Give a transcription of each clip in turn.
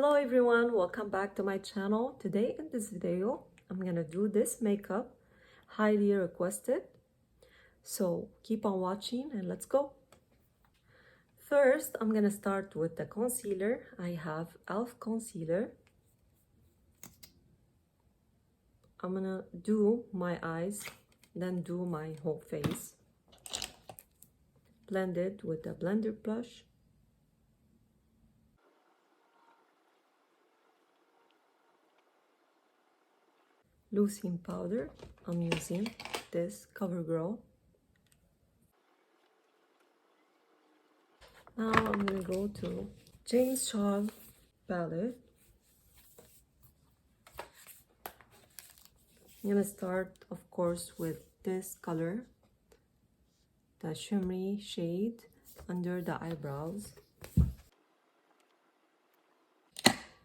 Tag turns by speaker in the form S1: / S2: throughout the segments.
S1: Hello everyone, welcome back to my channel. Today in this video, I'm gonna do this makeup, highly requested. So keep on watching and let's go. First, I'm gonna start with the concealer. I have e.l.f. concealer. I'm gonna do my eyes, then do my whole face. Blend it with the blender brush. Loosing powder, I'm using this CoverGirl. Now I'm gonna go to James Charles palette. I'm gonna start, of course, with this color, the shimmery shade under the eyebrows.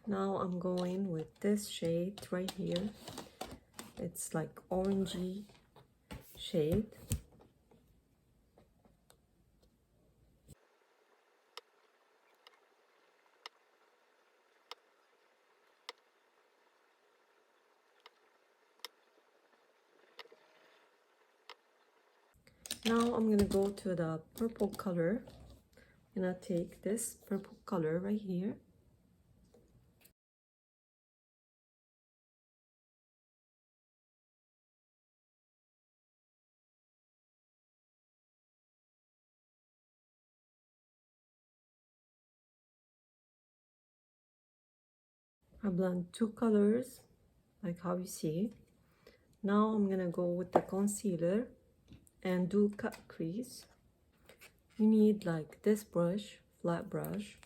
S1: Now I'm going with this shade right here. It's like orangey shade. Now I'm gonna go to the purple color. I'm gonna take this purple color right here. I blend two colors, like how you see. Now I'm gonna go with the concealer and do cut crease. You need like this brush, flat brush.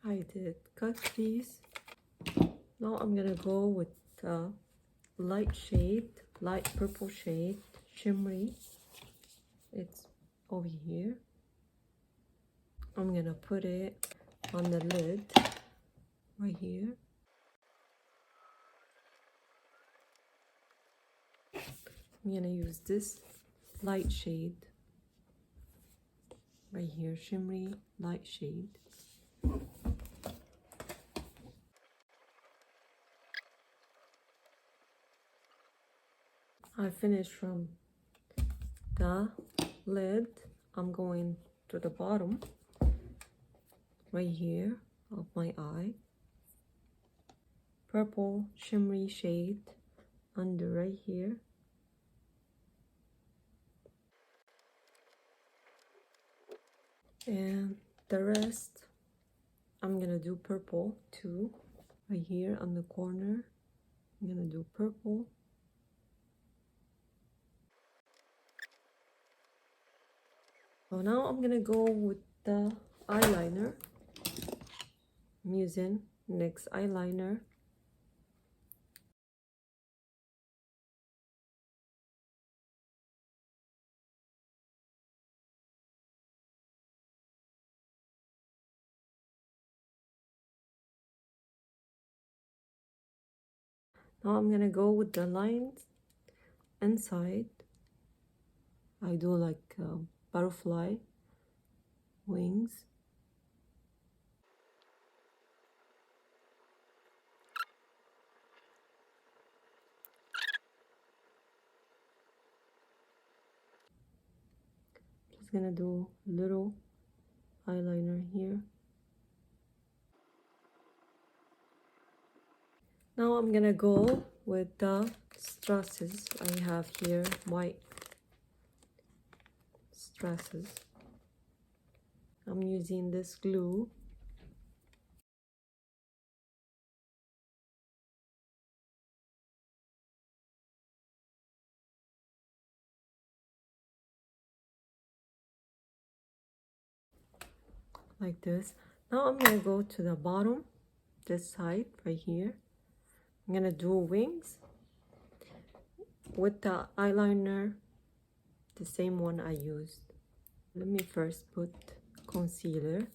S1: I did cut crease. Now I'm gonna go with the light shade, light purple shade, shimmery. It's over here. I'm gonna put it on the lid right here. I'm gonna use this light shade right here, shimmery light shade. I finished from the lid. I'm going to the bottom right here of my eye. Purple shimmery shade under right here. And the rest, I'm gonna do purple too. Right here on the corner, I'm gonna do purple. So now I'm gonna go with the eyeliner. I'm using NYX eyeliner. Now I'm gonna go with the lines inside. I do like butterfly wings. Just gonna do little eyeliner here. Now I'm gonna go with the stresses. I have here white stresses. I'm using this glue. Like this. Now I'm gonna go to the bottom, this side right here. I'm gonna do wings with the eyeliner, the same one I used. Let me first put concealer.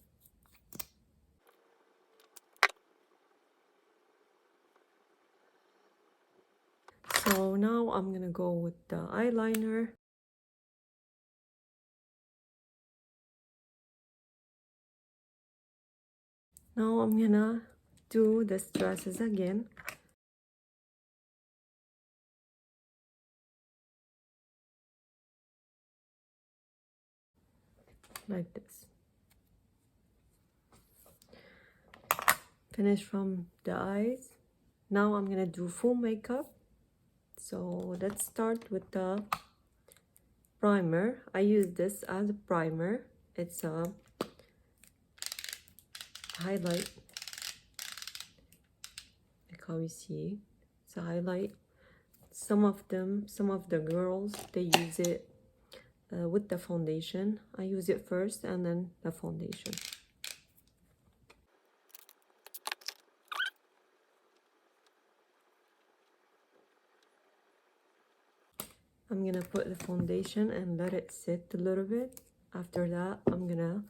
S1: So now I'm gonna go with the eyeliner. Now I'm gonna do the stresses again. Like this. Finish from the eyes. Now I'm gonna do full makeup. So let's start with the primer. I use this as a primer. It's a highlight, like how you see. It's a highlight. Some of the girls, they use it with the foundation. I use it first and then the foundation. I'm gonna put the foundation and let it sit a little bit. After that, I'm gonna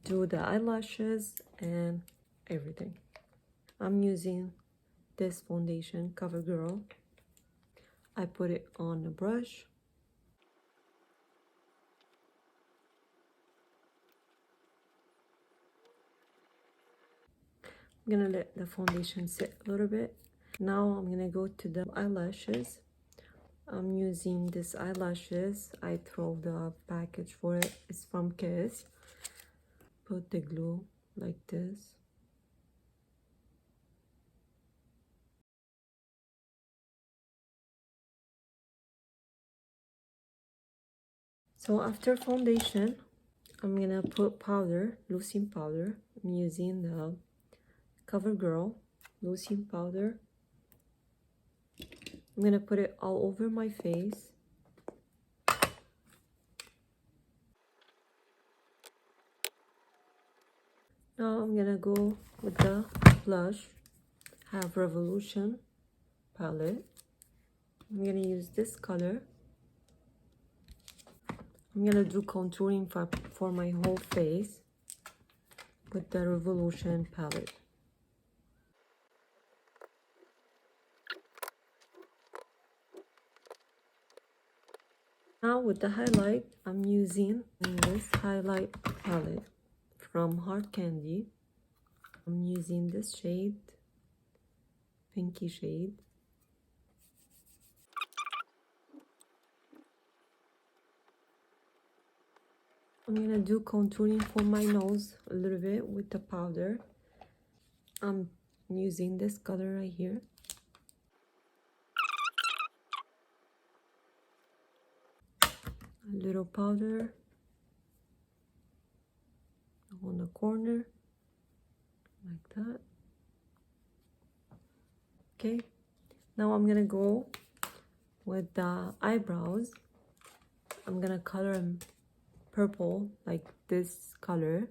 S1: do the eyelashes and everything. I'm using this foundation, CoverGirl. I put it on a brush. I'm gonna let the foundation sit a little bit. Now I'm gonna go to the eyelashes. I'm using this eyelashes. I throw the package for it. It's from Kiss. Put the glue like this. So after foundation, I'm gonna put powder, loosing powder. I'm using the CoverGirl loosing powder. I'm gonna put it all over my face. Now I'm gonna go with the blush. Have Revolution palette. I'm gonna use this color. I'm gonna do contouring for my whole face with the Revolution palette. Now with the highlight, I'm using this highlight palette from Hard Candy. I'm using this shade, pinky shade. I'm gonna do contouring for my nose a little bit with the powder. I'm using this color right here. A little powder on the corner, like that. Okay, now I'm gonna go with the eyebrows. I'm gonna color them purple, like this color.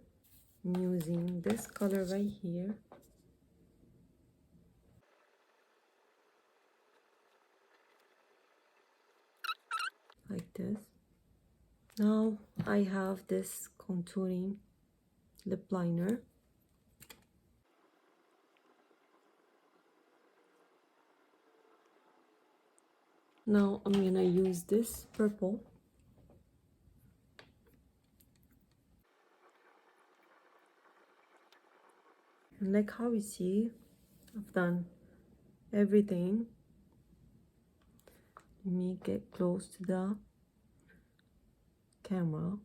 S1: I'm using this color right here. Like this. Now I have this contouring lip liner. Now I'm gonna use this purple. And like how you see, I've done everything. Let me get close to the camera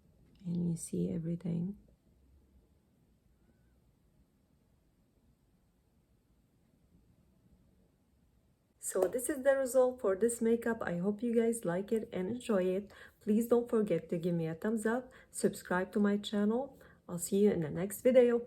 S1: and you see everything. So this is the result for this makeup. I hope you guys like it and enjoy it. Please don't forget to give me a thumbs up, subscribe to my channel. I'll see you in the next video.